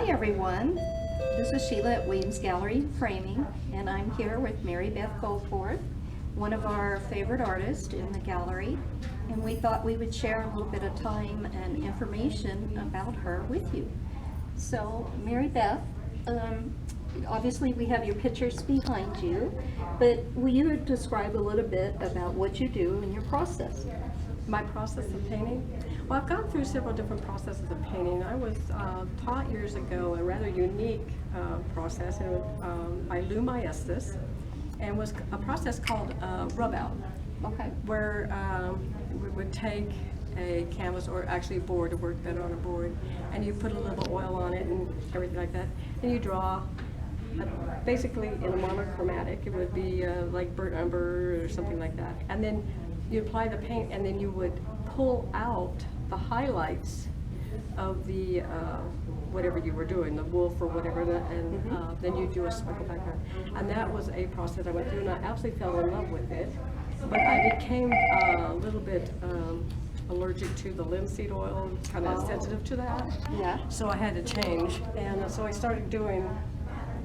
everyone. This is Sheila at Williams Gallery Framing, and I'm here with Mary Beth Goforth, one of our favorite artists in the gallery, and we thought we would share a little bit of time and information about her with you. So, Mary Beth, obviously we have your pictures behind you, but will you describe a little bit about what you do in your process? My process of painting? Well, I've gone through several different processes of painting. I was taught years ago a rather unique process by Lou Maestas, and was a process called rub out. Okay. Where we would take a canvas, or actually a board, to work better on a board, and you put a little oil on it and everything like that, and you draw basically in a monochromatic. It would be like burnt umber or something like that, and then you apply the paint, and then you would pull out the highlights of the whatever you were doing, the wolf or whatever, and then you do a speckle background. And that was a process I went through, and I absolutely fell in love with it. But I became a little bit allergic to the linseed oil, kind of sensitive to that. Yeah. So I had to change, and so I started doing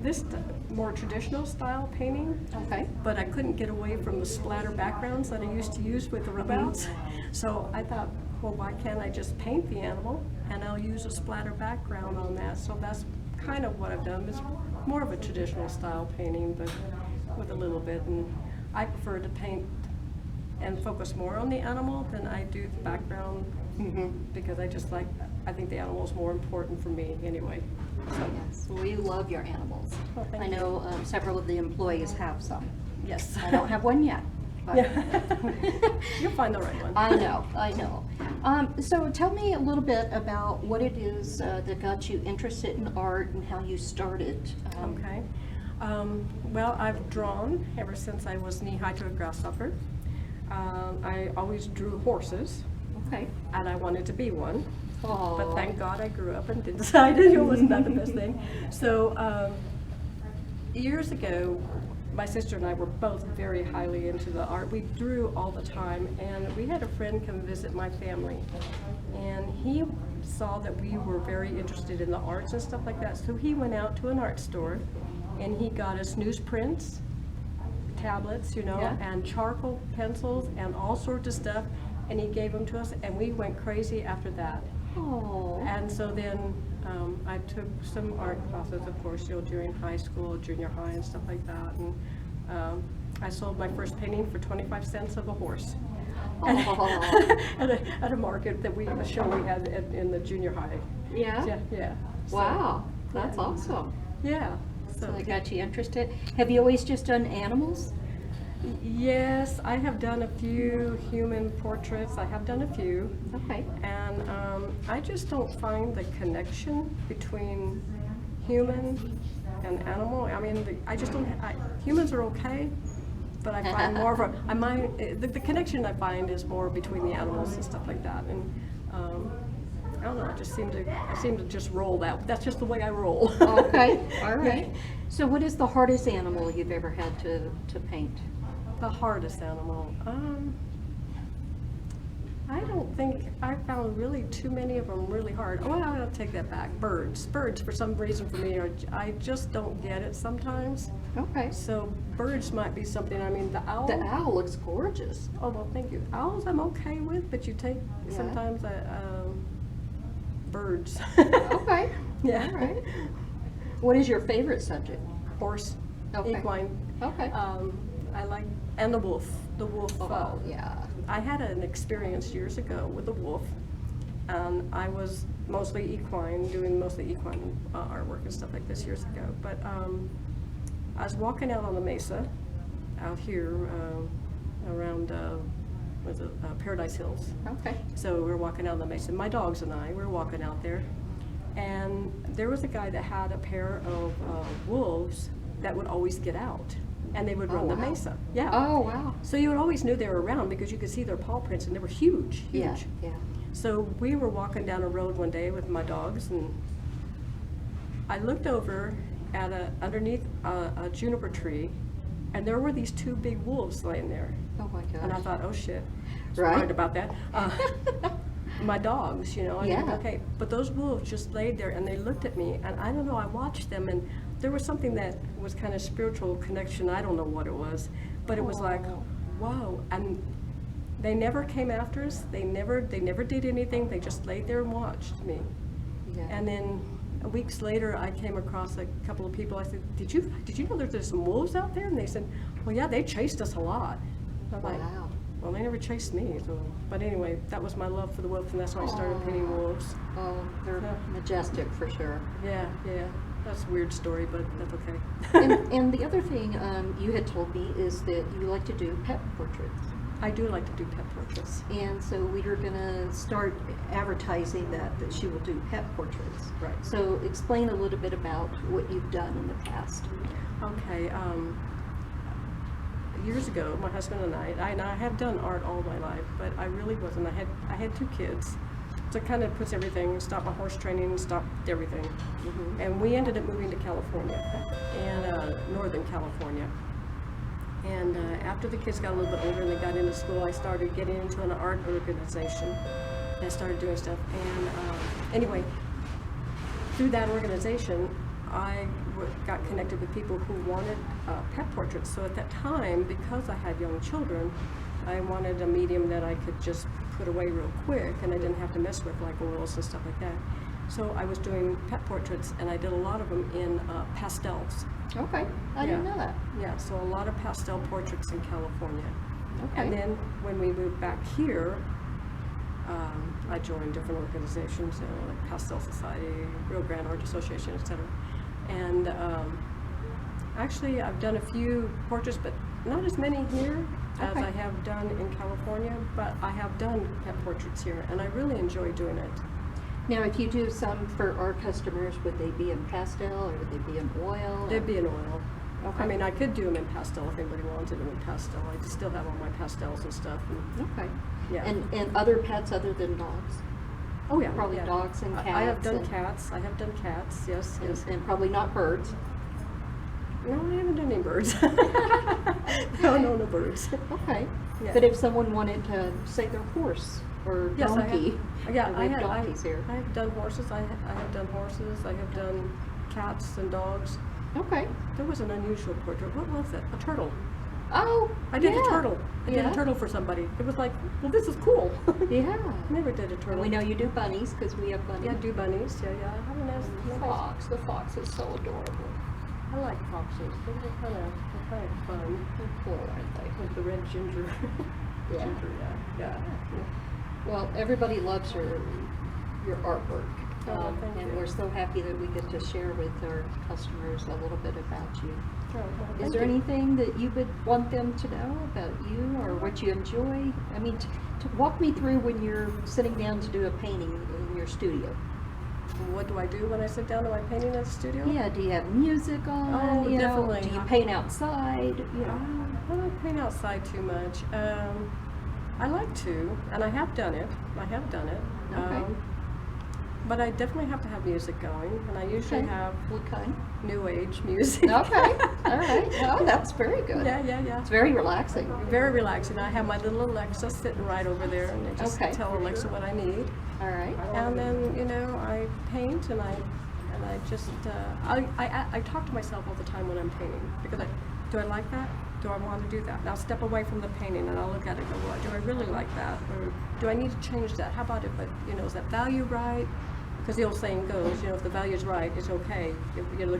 this more traditional style painting. Okay. But I couldn't get away from the splatter backgrounds that I used to use with the rub-outs. So I thought, well, why can't I just paint the animal and I'll use a splatter background on that? So that's kind of what I've done. It's more of a traditional style painting, but with a little bit. And I prefer to paint and focus more on the animal than I do the background, because I think the animal is more important for me anyway. So, Yes, we love your animals. Well, thank I know several of the employees have some. yes. I don't have one yet. But You'll find the right one. I know. So tell me a little bit about what it is that got you interested in art and how you started. Okay. Well, I've drawn ever since I was knee-high to a grasshopper. I always drew horses, Okay. and I wanted to be one. Oh. But thank God I grew up and decided it wasn't that the best thing. So years ago, my sister and I were both very highly into the art. We drew all the time, and we had a friend come visit my family, and he saw that we were very interested in the arts and stuff like that. So he went out to an art store, and he got us newsprints, tablets, Yeah. and charcoal pencils and all sorts of stuff, and he gave them to us, and we went crazy after that. Oh. And so then I took some art classes, of course, during high school, junior high, and stuff like that. And I sold my first painting for 25 cents of a horse at a market that a show we had in the junior high. Yeah? Yeah. So, Wow, that's yeah. awesome. Yeah. So that got you interested. Have you always just done animals? Yes, I have done a few human portraits. I have done a few. Okay. And I just don't find the connection between human and animal. I mean, I just don't. Humans are okay, but I find more of the connection I find is more between the animals and stuff like that. And I don't know. I seem to just roll that. That's just the way I roll. Okay. All right. So, what is the hardest animal you've ever had to paint? The hardest animal. I don't think I found really too many of them really hard. Oh, I'll take that back. Birds. Birds, for some reason for me, I just don't get it sometimes. Okay. So birds might be something. I mean, the owl. The owl looks gorgeous. Oh, well, thank you. Owls I'm okay with, but you take Yeah. sometimes birds. Okay. Yeah. All right. What is your favorite subject? Horse. Okay. Equine. Okay. I like, and the wolf. The wolf. Oh, yeah. I had an experience years ago with a wolf, and I was mostly equine, doing mostly equine artwork and stuff like this years ago. But I was walking out on the mesa out here around Paradise Hills. Okay. So we were walking out on the mesa. My dogs and I were walking out there, and there was a guy that had a pair of wolves that would always get out. And they would run the wow. mesa. Yeah. Oh, wow. So you always knew they were around because you could see their paw prints, and they were huge, huge. Yeah. Yeah. So we were walking down a road one day with my dogs, and I looked over at underneath a juniper tree, and there were these two big wolves laying there. Oh my gosh. And I thought, oh shit. Right. Worried about that. my dogs, you know. I mean, Yeah. okay, but those wolves just laid there and they looked at me, and I don't know, I watched them, and there was something that was kind of spiritual connection. I don't know what it was, but it was like, Aw. wow. And they never came after us. They never did anything. They just laid there and watched me. Yeah. And then weeks later, I came across a couple of people. I said, did you know there's some wolves out there? And they said, well, yeah, they chased us a lot. I'm like, Wow. well, they never chased me. So, but anyway, that was my love for the wolves, and that's why I started painting wolves. Oh, they're Yeah. majestic for sure. Yeah, yeah. That's a weird story, but that's okay. And the other thing you had told me is that you like to do pet portraits. I do like to do pet portraits. And so we are going to start advertising that she will do pet portraits. Right. So explain a little bit about what you've done in the past. Okay. Years ago, my husband and I have done art all my life, but I really wasn't. I had 2 kids. So it kind of puts everything, stopped my horse training, stopped everything. Mm-hmm. And we ended up moving to California, and Northern California. And after the kids got a little bit older and they got into school, I started getting into an art organization. And I started doing stuff. And anyway, through that organization, I got connected with people who wanted pet portraits. So at that time, because I had young children, I wanted a medium that I could just put away real quick, and I didn't have to mess with like oils and stuff like that. So I was doing pet portraits, and I did a lot of them in pastels. Okay, I didn't know that. Yeah, so a lot of pastel portraits in California. Okay. And then when we moved back here, I joined different organizations, you know, like Pastel Society, Rio Grande Art Association, etc. And actually, I've done a few portraits, but not as many here as Okay. I have done in California. But I have done pet portraits here, and I really enjoy doing it. Now, if you do some for our customers, would they be in pastel or would they be in oil? They'd be in oil. Okay. I mean, I could do them in pastel if anybody wanted them in pastel. I still have all my pastels and stuff. And, Okay. yeah. And other pets other than dogs? Oh yeah, Probably yeah. dogs and I have cats done and- cats. I have done cats. Yes, yes. And probably not birds. No, I haven't done any birds. no birds. Okay. Yeah. But if someone wanted to, say, their horse or Yes, donkey, Yeah, we have donkeys here. I have done horses. I have done horses. I have done cats and dogs. Okay. There was an unusual portrait. What was it? A turtle. Oh, I did yeah. a turtle. I did Yeah. a turtle for somebody. It was like, well, this is cool. Yeah. Never did a turtle. And we know you do bunnies because we have bunnies. Yeah, do bunnies. Yeah, yeah. I have a nice, Fox. The fox is so adorable. I like foxes. They're kind of fun. They're cool, aren't they? With the red ginger. Yeah. Ginger, yeah. Well, everybody loves your artwork. Oh, thank and you. we're so happy that we get to share with our customers a little bit about you. Oh, well, Is thank there you. anything that you would want them to know about you or what you enjoy? I mean, to walk me through when you're sitting down to do a painting in your studio. What do I do when I sit down to my painting at the studio? Yeah, do you have music on? Oh, you know? definitely. Do you paint outside? You know? I don't paint outside too much. I like to, and I have done it. Okay. But I definitely have to have music going, and I usually Okay. have What kind? new age music. Okay, all right. Oh, that's very good. Yeah. It's very relaxing. Very relaxing. I have my little Alexa sitting right over there, and I just Okay. tell Alexa what I need. All right. And then, you know, I paint, and I just I talk to myself all the time when I'm painting, because do I like that? Do I want to do that? And I'll step away from the painting and I'll look at it and go, well, do I really like that? Or do I need to change that? How about if is that value right? Because the old saying goes, if the value's right, it's okay.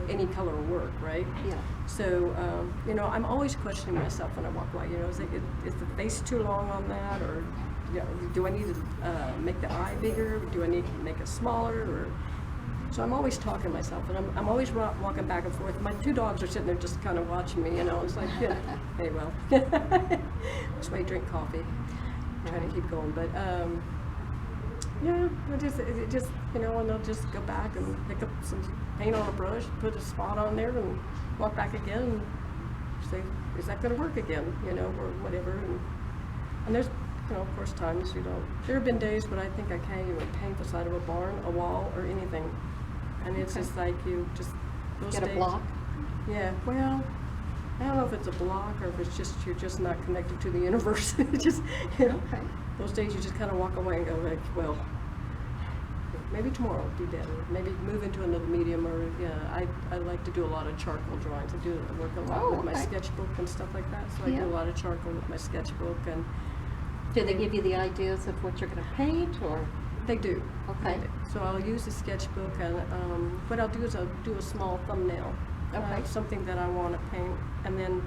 Any color will work, right? Yeah. So, I'm always questioning myself when I walk by. Is the face too long on that? Or, do I need to make the eye bigger? Do I need to make it smaller? So I'm always talking to myself, and I'm always walking back and forth. My 2 dogs are sitting there just kind of watching me, It's like, yeah, hey, well, that's why you drink coffee. Trying to keep going, but yeah, it just and they'll just go back and pick up some paint on a brush, put a spot on there, and walk back again and say, is that going to work again, or whatever. And there's, of course, times you don't. There have been days when I think I can't even paint the side of a barn, a wall, or anything. And it's just like you just those Get a days. block? Yeah, well, I don't know if it's a block or if it's just you're just not connected to the universe. It's just, Okay. those days you just kind of walk away and go like, well, maybe tomorrow would be better. Maybe move into another medium, or I like to do a lot of charcoal drawings. I work a lot with my okay. sketchbook and stuff like that. So I Yeah. do a lot of charcoal with my sketchbook, and Do they give you the ideas of what you're gonna paint, or? they do. Okay. They do. So I'll use the sketchbook, and what I'll do is I'll do a small thumbnail. Okay. Something that I want to paint, and then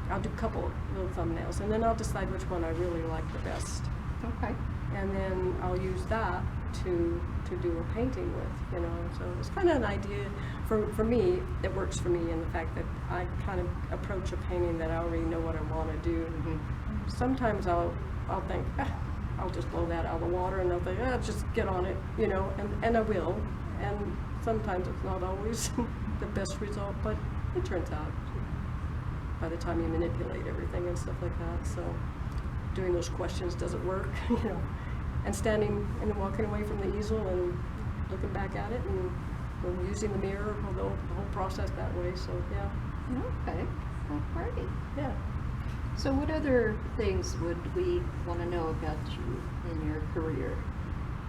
I'll do a couple of little thumbnails, and then I'll decide which one I really like the best. Okay. And then I'll use that to do a painting with, you know. So it's kind of an idea for me. It works for me in the fact that I kind of approach a painting that I already know what I want to do. Mm-hmm. Sometimes I'll think, I'll just blow that out of the water, and I'll think, just get on it, you know, and I will. And sometimes it's not always the best result, but it turns out by the time you manipulate everything and stuff like that. So doing those questions, does it work, you know, and standing and walking away from the easel and looking back at it, and using the mirror, the whole process that way. So yeah. Okay. Well, great. Yeah. So what other things would we want to know about you in your career?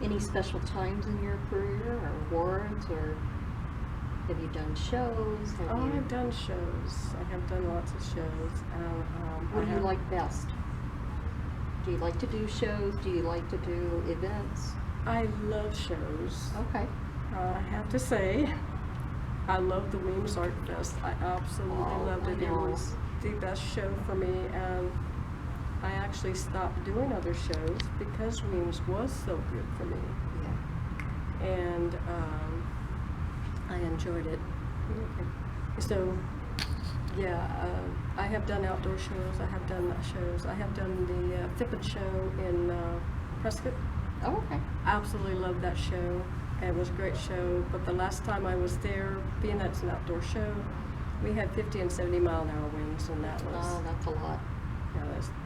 Any special times in your career, or awards, or have you done shows? I've done shows. I have done lots of shows. What do you like best? Do you like to do shows? Do you like to do events? I love shows. Okay. I have to say, I love the Weems Art Fest. I absolutely loved it. I It know. was the best show for me, and I actually stopped doing other shows because Weems was so good for me, Yeah. and I enjoyed it. So, yeah, I have done outdoor shows. I have done shows. I have done the Fippin show in Prescott. Oh, okay. Absolutely loved that show. It was a great show, but the last time I was there, being that it's an outdoor show, we had 50 and 70 mile-an-hour winds, and that was, Oh, that's a lot.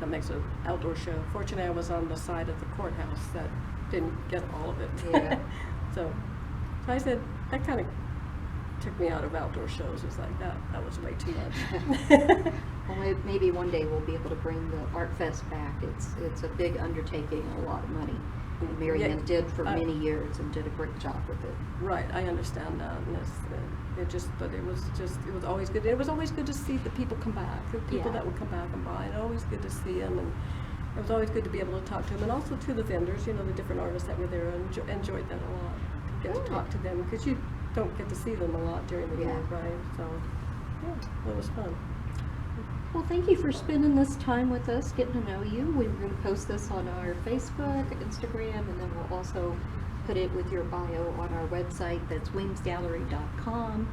that makes an outdoor show. Fortunately, I was on the side of the courthouse that didn't get all of it. Yeah. So I said, that kind of took me out of outdoor shows. It's like, that was way too much. Well, maybe one day we'll be able to bring the Art Fest back. It's a big undertaking and a lot of money. And Mary Ann did for many years and did a great job with it. Right, I understand that, and it was always good. It was always good to see the people come back, the people Yeah. that would come back and buy. And always good to see them, and it was always good to be able to talk to them, and also to the vendors, you know, the different artists that were there. I enjoyed that a lot. Get Good. to talk to them because you don't get to see them a lot during the year, Yeah. right? So, yeah, it was fun. Well, thank you for spending this time with us, getting to know you. We're going to post this on our Facebook, Instagram, and then we'll also put it with your bio on our website. That's weemsgallery.com.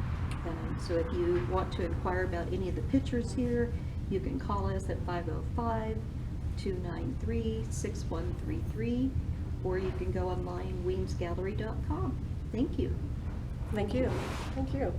So if you want to inquire about any of the pictures here, you can call us at 505-293-6133, or you can go online, weemsgallery.com. Thank you. Thank you. Thank you.